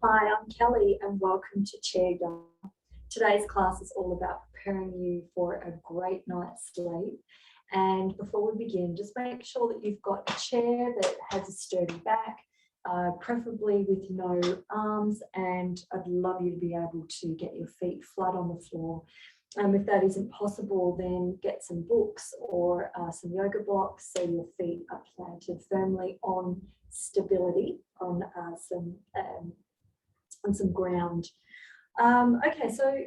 Hi, I'm Kelly and welcome to Chair Yoga. Today's class is all about preparing you for a great night's sleep. And before we begin, just make sure that you've got a chair that has a sturdy back, preferably with no arms, and I'd love you to be able to get your feet flat on the floor. If that isn't possible, then get some books or some yoga blocks so your feet are planted firmly on stability, on some ground. Okay, so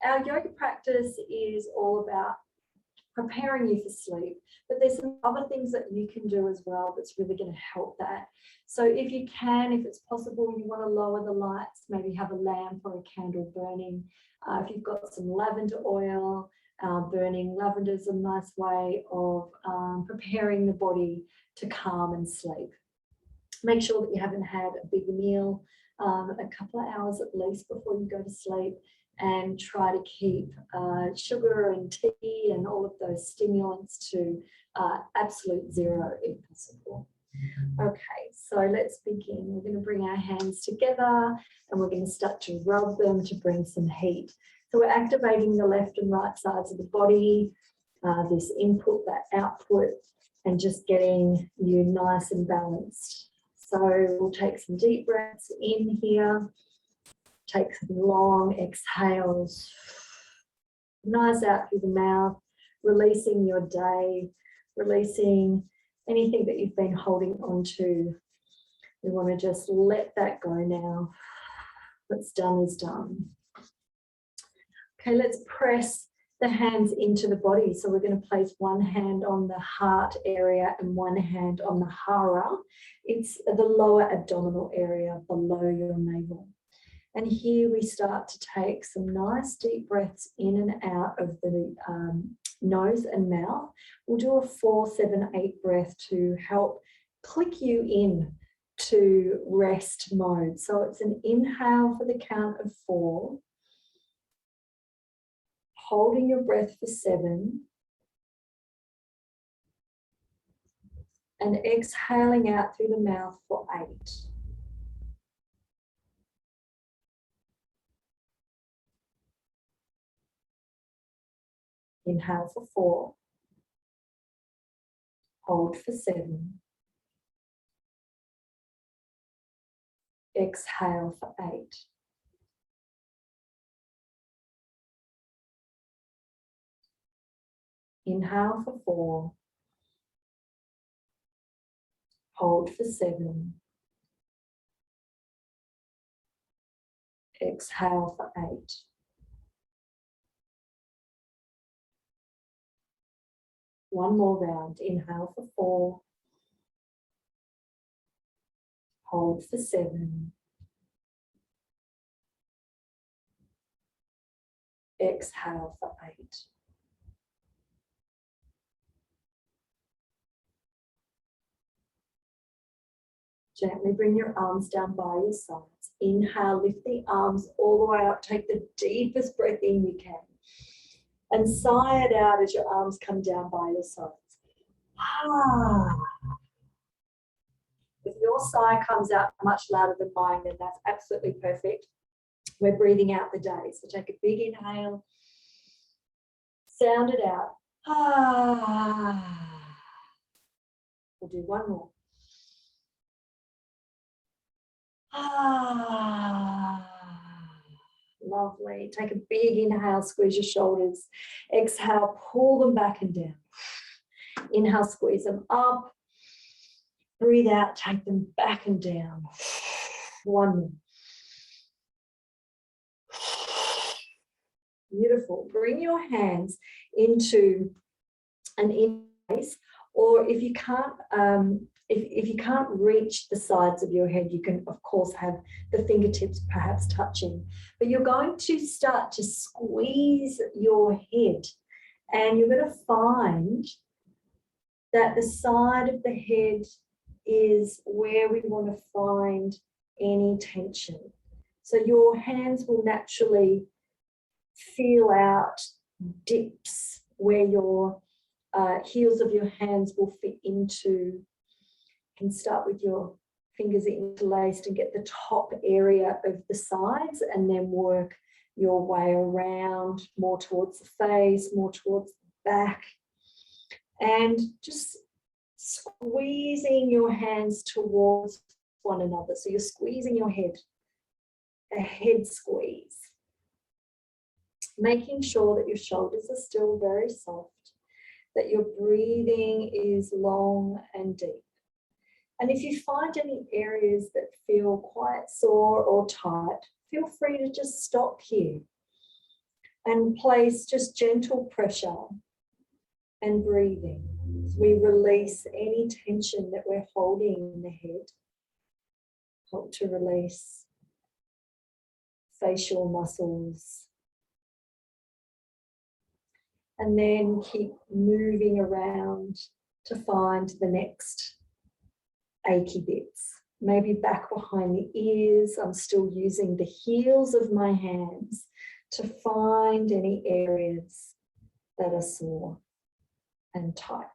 our yoga practice is all about preparing you for sleep, but there's some other things that you can do as well that's really going to help that. So if you can, if it's possible, you want to lower the lights, maybe have a lamp or a candle burning. If you've got some lavender oil burning, lavender is a nice way of preparing the body to calm and sleep. Make sure that you haven't had a big meal, a couple of hours at least before you go to sleep, and try to keep sugar and tea and all of those stimulants to absolute zero if possible. Okay, so let's begin. We're going to bring our hands together and we're going to start to rub them to bring some heat. So we're activating the left and right sides of the body, this input, that output, and just getting you nice and balanced. So we'll take some deep breaths in here. Take some long exhales. Nice out through the mouth, releasing your day, releasing anything that you've been holding on to. We want to just let that go now. What's done is done. Okay, let's press the hands into the body. So we're going to place one hand on the heart area and one hand on the hara. It's the lower abdominal area below your navel. And here we start to take some nice deep breaths in and out of the nose and mouth. We'll do a 4, 7, 8 breath to help click you in to rest mode. So it's an inhale for the count of 4. Holding your breath for 7. And exhaling out through the mouth for 8. Inhale for 4. Hold for 7. Exhale for 8. Inhale for 4. Hold for 7. Exhale for 8. One more round. Inhale for 4. Hold for 7. Exhale for 8. Gently bring your arms down by your sides. Inhale, lift the arms all the way up. Take the deepest breath in you can. And sigh it out as your arms come down by your sides. If your sigh comes out much louder than mine, then that's absolutely perfect. We're breathing out the day. So take a big inhale. Sound it out. We'll do one more. Lovely. Take a big inhale, squeeze your shoulders. Exhale, pull them back and down. Inhale, squeeze them up. Breathe out, take them back and down. One more. Beautiful. Bring your hands into an in place, or if you can't, if you can't reach the sides of your head, you can of course have the fingertips perhaps touching, but you're going to start to squeeze your head, and you're going to find that the side of the head is where we want to find any tension. So your hands will naturally feel out dips where your heels of your hands will fit into. You can start with your fingers interlaced and get the top area of the sides, and then work your way around more towards the face, more towards the back, and just squeezing your hands towards one another. So you're squeezing your head, a head squeeze, making sure that your shoulders are still very soft, that your breathing is long and deep. And if you find any areas that feel quite sore or tight, feel free to just stop here and place just gentle pressure and breathing. As we release any tension that we're holding in the head, help to release facial muscles. And then keep moving around to find the next achy bits. Maybe back behind the ears. I'm still using the heels of my hands to find any areas that are sore and tight.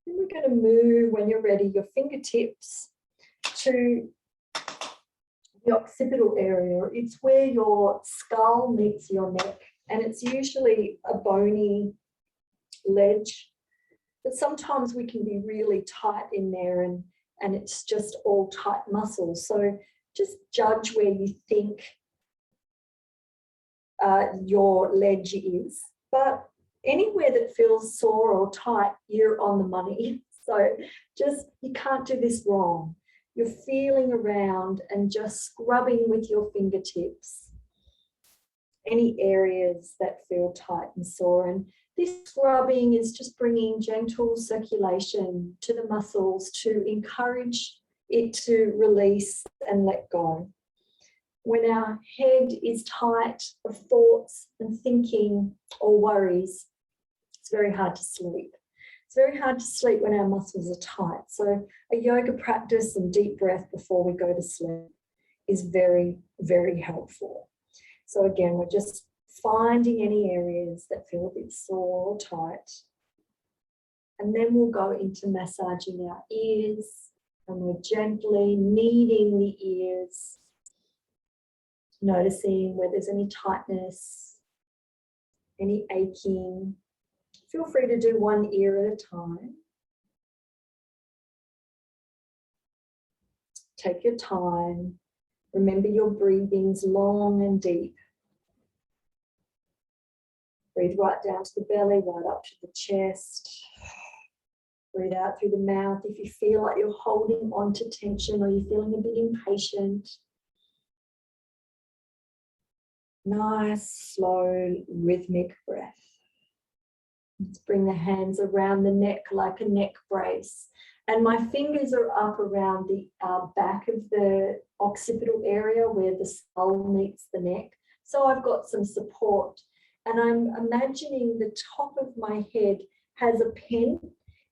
Then we're going to move, when you're ready, your fingertips to the occipital area. It's where your skull meets your neck, and it's usually a bony ledge, but sometimes we can be really tight in there, and it's just all tight muscles. So just judge where you think your ledge is, but anywhere that feels sore or tight, you're on the money. So just, you can't do this wrong. You're feeling around and just scrubbing with your fingertips any areas that feel tight and sore. And this scrubbing is just bringing gentle circulation to the muscles to encourage it to release and let go. When our head is tight of thoughts and thinking or worries, it's very hard to sleep. It's very hard to sleep when our muscles are tight. So a yoga practice and deep breath before we go to sleep is very, very helpful. So again, we're just finding any areas that feel a bit sore or tight. And then we'll go into massaging our ears, and we're gently kneading the ears, noticing where there's any tightness, any aching. Feel free to do one ear at a time. Take your time. Remember your breathing's long and deep. Breathe right down to the belly, right up to the chest. Breathe out through the mouth. If you feel like you're holding on to tension or you're feeling a bit impatient, nice, slow, rhythmic breath. Let's bring the hands around the neck like a neck brace. And my fingers are up around the back of the occipital area where the skull meets the neck. So I've got some support. And I'm imagining the top of my head has a pen,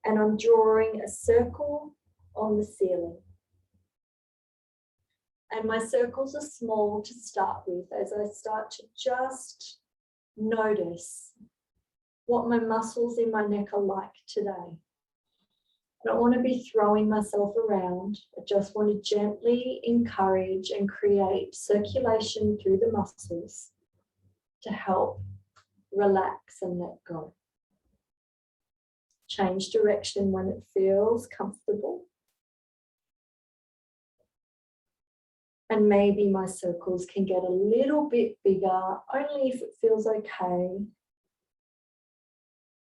and I'm drawing a circle on the ceiling. And my circles are small to start with as I start to just notice what my muscles in my neck are like today. I don't want to be throwing myself around. I just want to gently encourage and create circulation through the muscles to help relax and let go. Change direction when it feels comfortable. And maybe my circles can get a little bit bigger, only if it feels okay.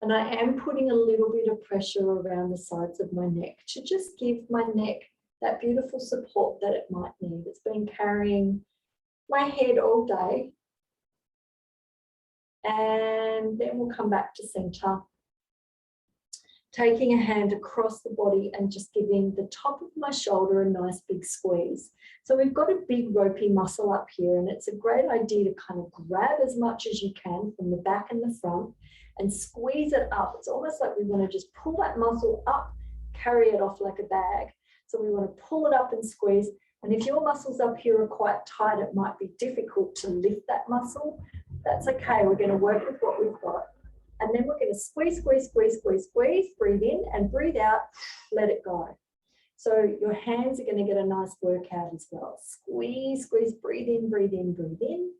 And I am putting a little bit of pressure around the sides of my neck to just give my neck that beautiful support that it might need. It's been carrying my head all day. And then we'll come back to center. Taking a hand across the body and just giving the top of my shoulder a nice big squeeze. So we've got a big ropey muscle up here, and it's a great idea to kind of grab as much as you can from the back and the front and squeeze it up. It's almost like we want to just pull that muscle up, carry it off like a bag. So we want to pull it up and squeeze. And if your muscles up here are quite tight, it might be difficult to lift that muscle. That's okay. We're going to work with what we've got. And then we're going to squeeze, squeeze, squeeze, squeeze, squeeze, breathe in and breathe out, let it go. So your hands are going to get a nice workout as well. Squeeze, squeeze, breathe in, breathe in, breathe in.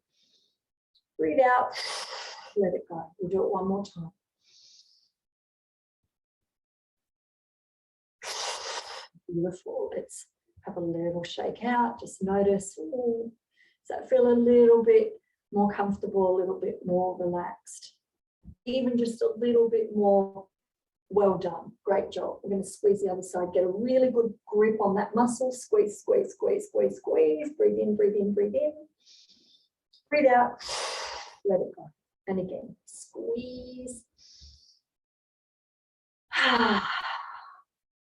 Breathe out, let it go. We'll do it one more time. Beautiful. Let's have a little shake out. Just notice, ooh, does that feel a little bit more comfortable, a little bit more relaxed? Even just a little bit more. Well done. Great job. We're going to squeeze the other side. Get a really good grip on that muscle. Squeeze, squeeze, squeeze, squeeze, squeeze. Breathe in, breathe in, breathe in. Breathe out. Let it go. And again, squeeze.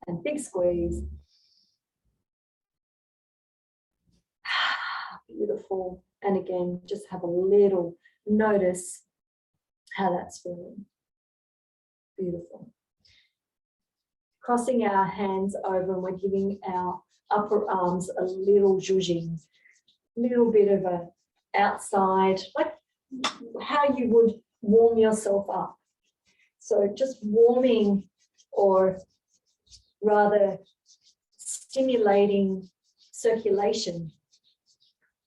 And big squeeze. Beautiful. And again, just have a little notice how that's feeling. Beautiful. Crossing our hands over and we're giving our upper arms a little zhuzhing, little bit of a outside, like how you would warm yourself up. So just warming, or rather stimulating circulation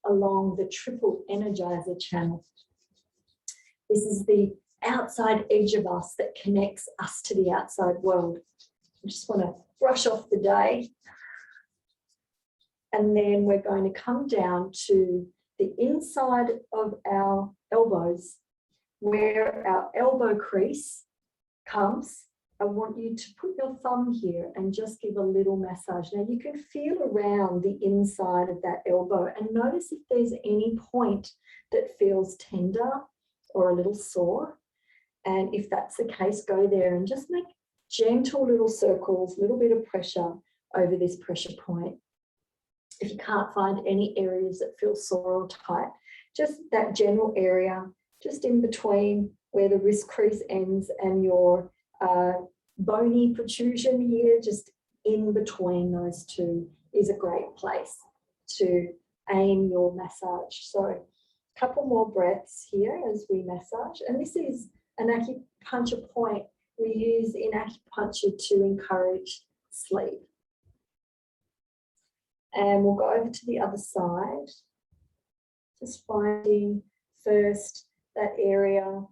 along the triple energizer channel. This is the outside edge of us that connects us to the outside world. I just want to brush off the day. And then we're going to come down to the inside of our elbows, where our elbow crease comes. I want you to put your thumb here and just give a little massage. Now you can feel around the inside of that elbow and notice if there's any point that feels tender or a little sore. And if that's the case, go there and just make gentle little circles, little bit of pressure over this pressure point. If you can't find any areas that feel sore or tight, just that general area, just in between where the wrist crease ends and your bony protrusion here, just in between those two is a great place to aim your massage. So a couple more breaths here as we massage. And this is an acupuncture point we use in acupuncture to encourage sleep. And we'll go over to the other side, just finding first that area,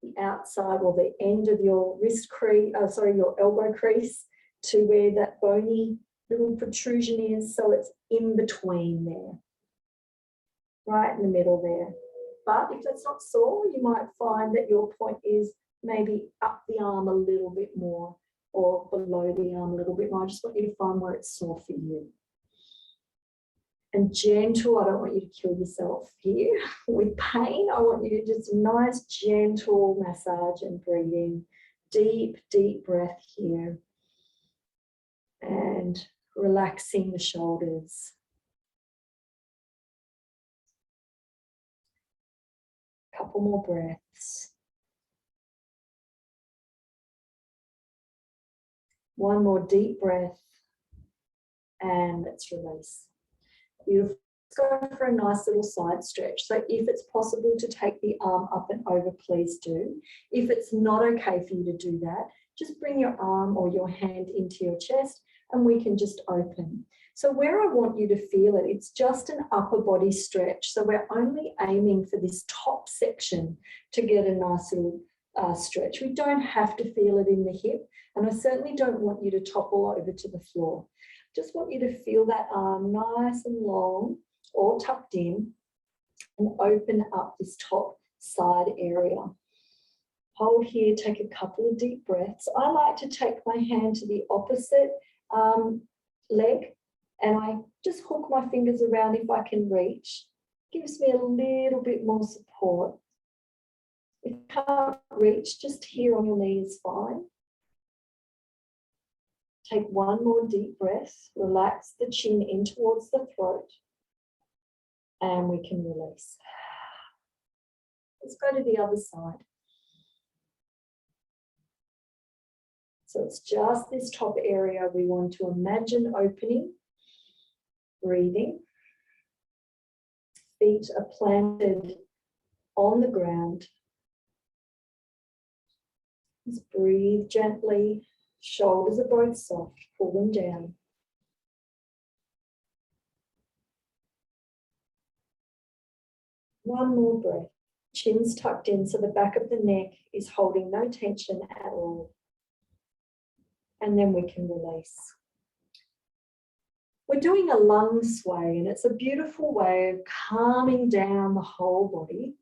the outside or the end of your wrist crease, your elbow crease, to where that bony little protrusion is. So it's in between there, right in the middle there. But if that's not sore, you might find that your point is maybe up the arm a little bit more or below the arm a little bit more. I just want you to find where it's sore for you. And gentle, I don't want you to kill yourself here with pain. I want you to just nice, gentle massage and breathing. Deep, deep breath here. And relaxing the shoulders. Couple more breaths. One more deep breath. And let's release. Beautiful. Let's go for a nice little side stretch. So if it's possible to take the arm up and over, please do. If it's not okay for you to do that, just bring your arm or your hand into your chest and we can just open. So where I want you to feel it, it's just an upper body stretch. So we're only aiming for this top section to get a nice little stretch. We don't have to feel it in the hip, and I certainly don't want you to topple over to the floor. Just want you to feel that arm nice and long or tucked in and open up this top side area. Hold here, take a couple of deep breaths. I like to take my hand to the opposite leg and I just hook my fingers around if I can reach. Gives me a little bit more support. If you can't reach, just here on your knee is fine. Take one more deep breath, relax the chin in towards the throat, and we can release. Let's go to the other side. So it's just this top area we want to imagine opening, breathing. Feet are planted on the ground. Just breathe gently. Shoulders are both soft. Pull them down. One more breath. Chin's tucked in, so the back of the neck is holding no tension at all. And then we can release. We're doing a lung sway, and it's a beautiful way of calming down the whole body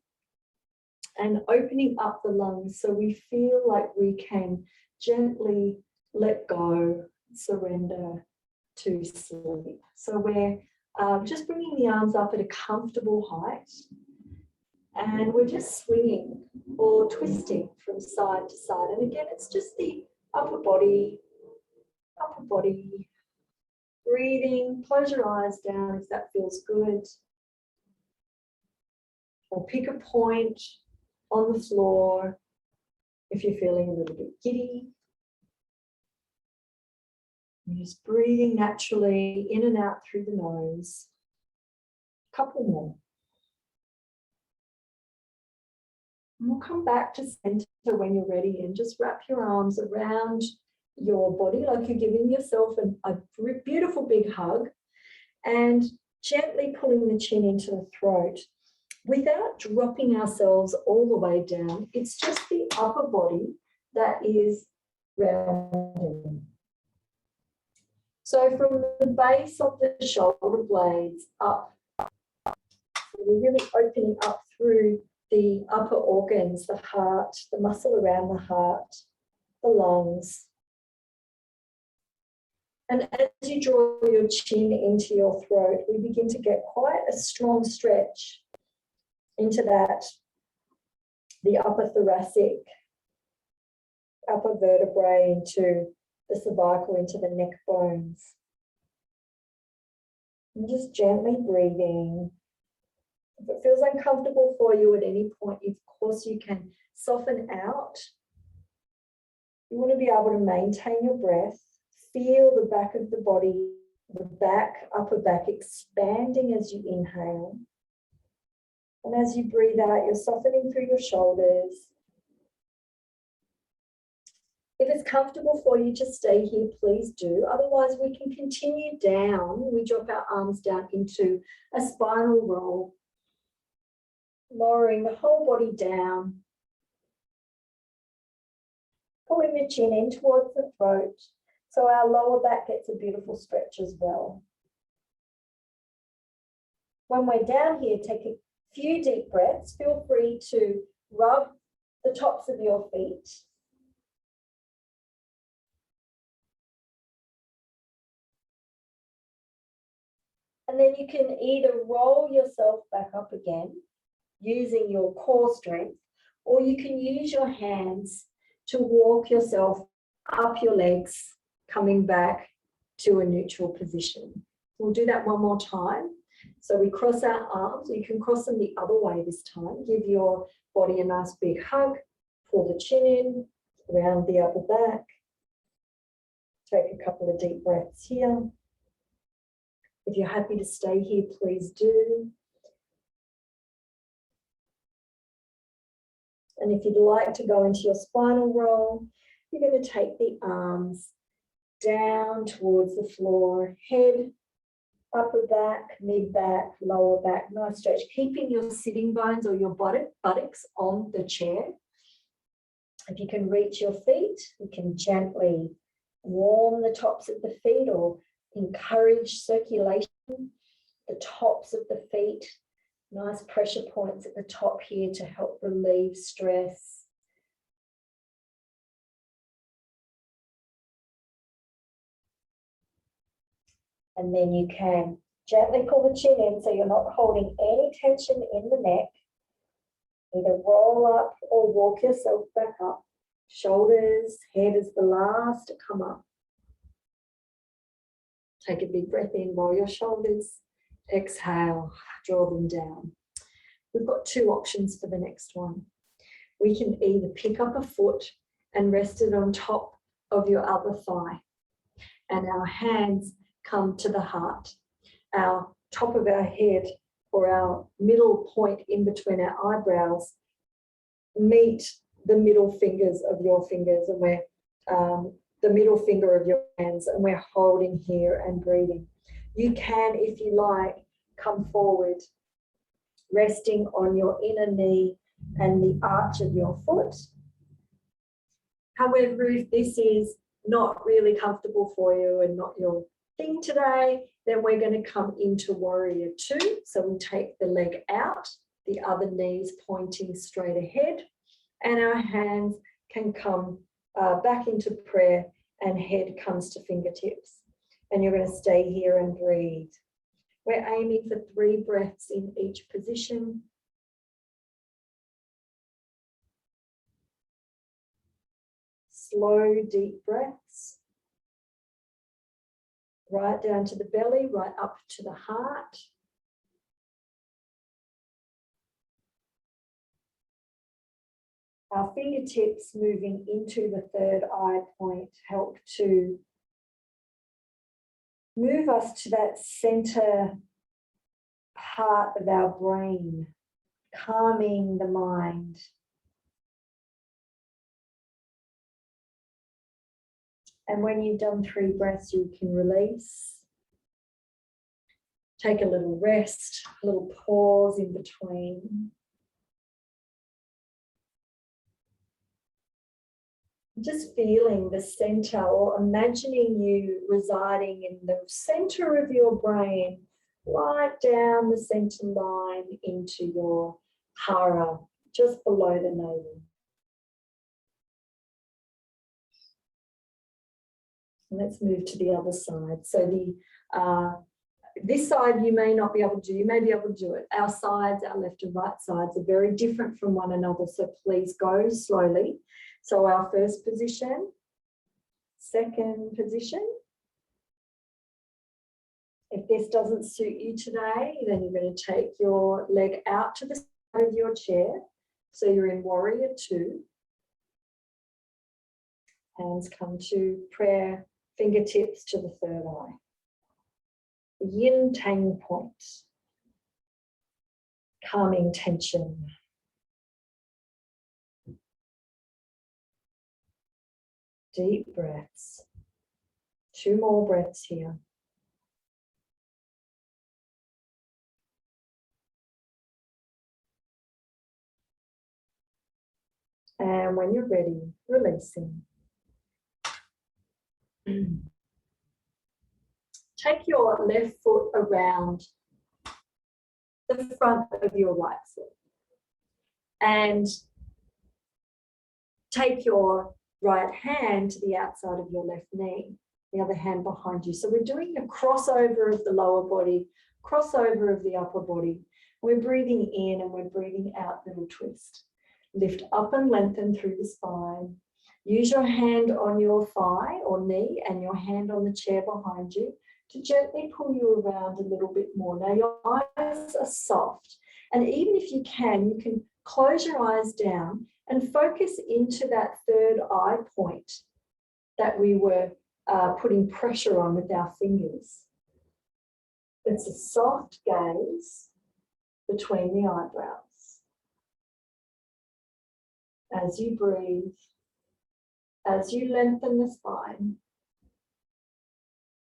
and opening up the lungs so we feel like we can gently let go, surrender to sleep. So we're just bringing the arms up at a comfortable height, and we're just swinging or twisting from side to side. And again, it's just the upper body, breathing. Close your eyes down if that feels good. Or pick a point on the floor if you're feeling a little bit giddy. And just breathing naturally in and out through the nose. A couple more. And we'll come back to center when you're ready and just wrap your arms around your body like you're giving yourself a beautiful big hug, and gently pulling the chin into the throat without dropping ourselves all the way down. It's just the upper body that is rounding. So from the base of the shoulder blades up, we're really opening up through the upper organs, the heart, the muscle around the heart, the lungs. And as you draw your chin into your throat, we begin to get quite a strong stretch into that, the upper thoracic, upper vertebrae, into the cervical, into the neck bones. And just gently breathing. If it feels uncomfortable for you at any point, of course you can soften out. You want to be able to maintain your breath. Feel the back of the body, the back, upper back expanding as you inhale. And as you breathe out, you're softening through your shoulders. If it's comfortable for you to stay here, please do. Otherwise, we can continue down. We drop our arms down into a spinal roll, lowering the whole body down, pulling the chin in towards the throat, so our lower back gets a beautiful stretch as well. When we're down here, take a few deep breaths. Feel free to rub the tops of your feet. And then you can either roll yourself back up again using your core strength, or you can use your hands to walk yourself up your legs, coming back to a neutral position. We'll do that one more time. So we cross our arms. You can cross them the other way this time. Give your body a nice big hug. Pull the chin in, round the upper back. Take a couple of deep breaths here. If you're happy to stay here, please do. And if you'd like to go into your spinal roll, you're going to take the arms down towards the floor, head, upper back, mid back, lower back, nice stretch, keeping your sitting bones or your buttocks on the chair. If you can reach your feet, you can gently warm the tops of the feet or encourage circulation, the tops of the feet, nice pressure points at the top here to help relieve stress. And then you can gently pull the chin in so you're not holding any tension in the neck. Either roll up or walk yourself back up. Shoulders, head is the last to come up. Take a big breath in, roll your shoulders. Exhale, draw them down. We've got two options for the next one. We can either pick up a foot and rest it on top of your other thigh, and our hands come to the heart. Our top of our head or our middle point in between our eyebrows meet the middle fingers of your fingers, and we're the middle finger of your hands, and we're holding here and breathing. You can, if you like, come forward, resting on your inner knee and the arch of your foot. However, if this is not really comfortable for you and not your thing today, then we're going to come into warrior two. So we take the leg out, the other knee's pointing straight ahead, and our hands can come back into prayer, and head comes to fingertips. And you're going to stay here and breathe. We're aiming for 3 breaths in each position. Slow, deep breaths. Right down to the belly, right up to the heart. Our fingertips moving into the third eye point help to move us to that center part of our brain, calming the mind. And when you've done 3 breaths, you can release. Take a little rest, a little pause in between. Just feeling the center, or imagining you residing in the center of your brain, right down the center line into your hara, just below the navel. Let's move to the other side. So this side you may not be able to do, you may be able to do it. Our sides, our left and right sides, are very different from one another, so please go slowly. So our first position, second position. If this doesn't suit you today, then you're going to take your leg out to the side of your chair. So you're in warrior two. Hands come to prayer, fingertips to the third eye. Yin Tang point. Calming tension. Deep breaths. 2 more breaths here. And when you're ready, releasing. Take your left foot around the front of your right foot. And take your right hand to the outside of your left knee, the other hand behind you. So we're doing a crossover of the lower body, crossover of the upper body. We're breathing in and we're breathing out, little twist. Lift up and lengthen through the spine. Use your hand on your thigh or knee and your hand on the chair behind you to gently pull you around a little bit more. Now your eyes are soft, and even if you can close your eyes down and focus into that third eye point that we were putting pressure on with our fingers. It's a soft gaze between the eyebrows. As you breathe, as you lengthen the spine,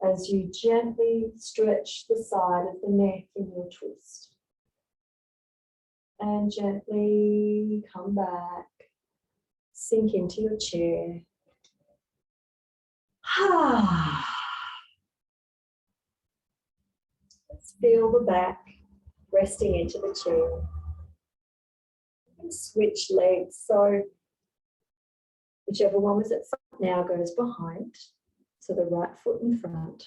as you gently stretch the side of the neck in your twist. And gently come back, sink into your chair. Let's feel the back resting into the chair. And switch legs, so whichever one was at front now goes behind. So the right foot in front.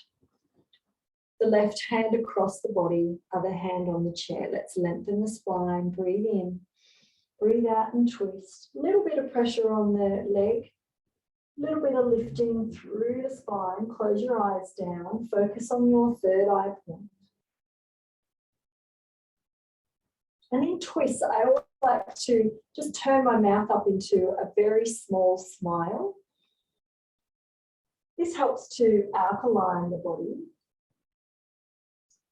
The left hand across the body, other hand on the chair. Let's lengthen the spine, breathe in, breathe out and twist. A little bit of pressure on the leg, a little bit of lifting through the spine. Close your eyes down, focus on your third eye point. And in twists, I always like to just turn my mouth up into a very small smile. This helps to alkaline the body.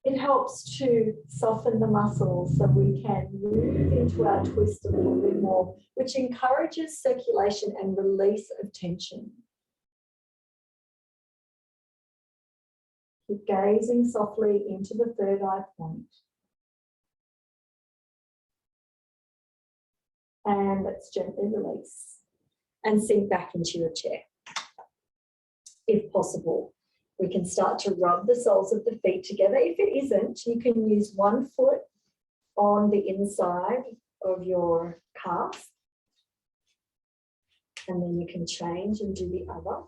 It helps to soften the muscles so we can move into our twist a little bit more, which encourages circulation and release of tension. Keep gazing softly into the third eye point. And let's gently release and sink back into your chair. If possible, we can start to rub the soles of the feet together. If it isn't, you can use one foot on the inside of your calf, and then you can change and do the other.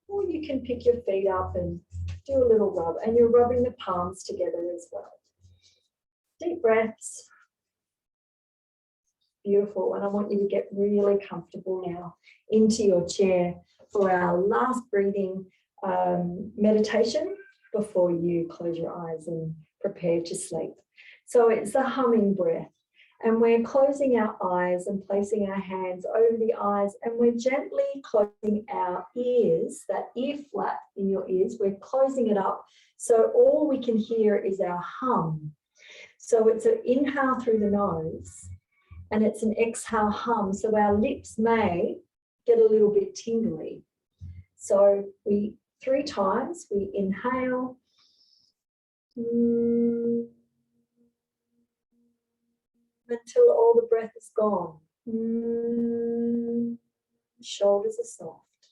Or you can pick your feet up and do a little rub, and you're rubbing the palms together as well. Deep breaths. Beautiful. And I want you to get really comfortable now into your chair for our last breathing meditation before you close your eyes and prepare to sleep. So it's the humming breath. And we're closing our eyes and placing our hands over the eyes, and we're gently closing our ears, that ear flap in your ears, we're closing it up. So all we can hear is our hum. So it's an inhale through the nose and it's an exhale hum. So our lips may get a little bit tingly. So 3 times we inhale. Until all the breath is gone. Shoulders are soft.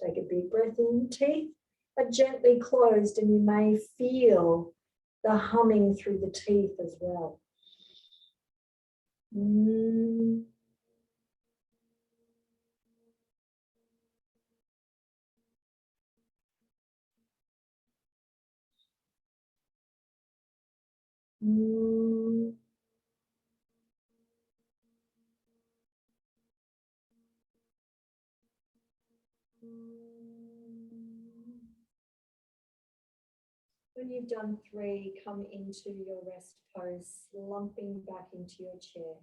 Take a big breath in. Teeth are gently closed, and you may feel the humming through the teeth as well. When you've done 3, come into your rest pose, slumping back into your chair.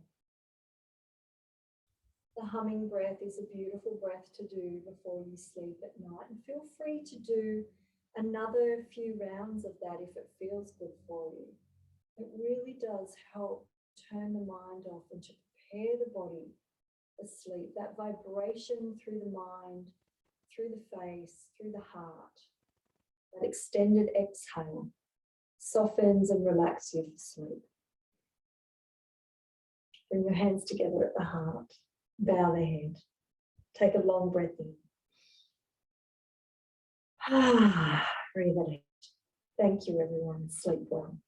The humming breath is a beautiful breath to do before you sleep at night. And feel free to do another few rounds of that if it feels good for you. It really does help turn the mind off and to prepare the body for sleep. That vibration through the mind, through the face, through the heart. That extended exhale softens and relaxes you for sleep. Bring your hands together at the heart. Bow the head. Take a long breath in. Breathe it out. Thank you, everyone. Sleep well.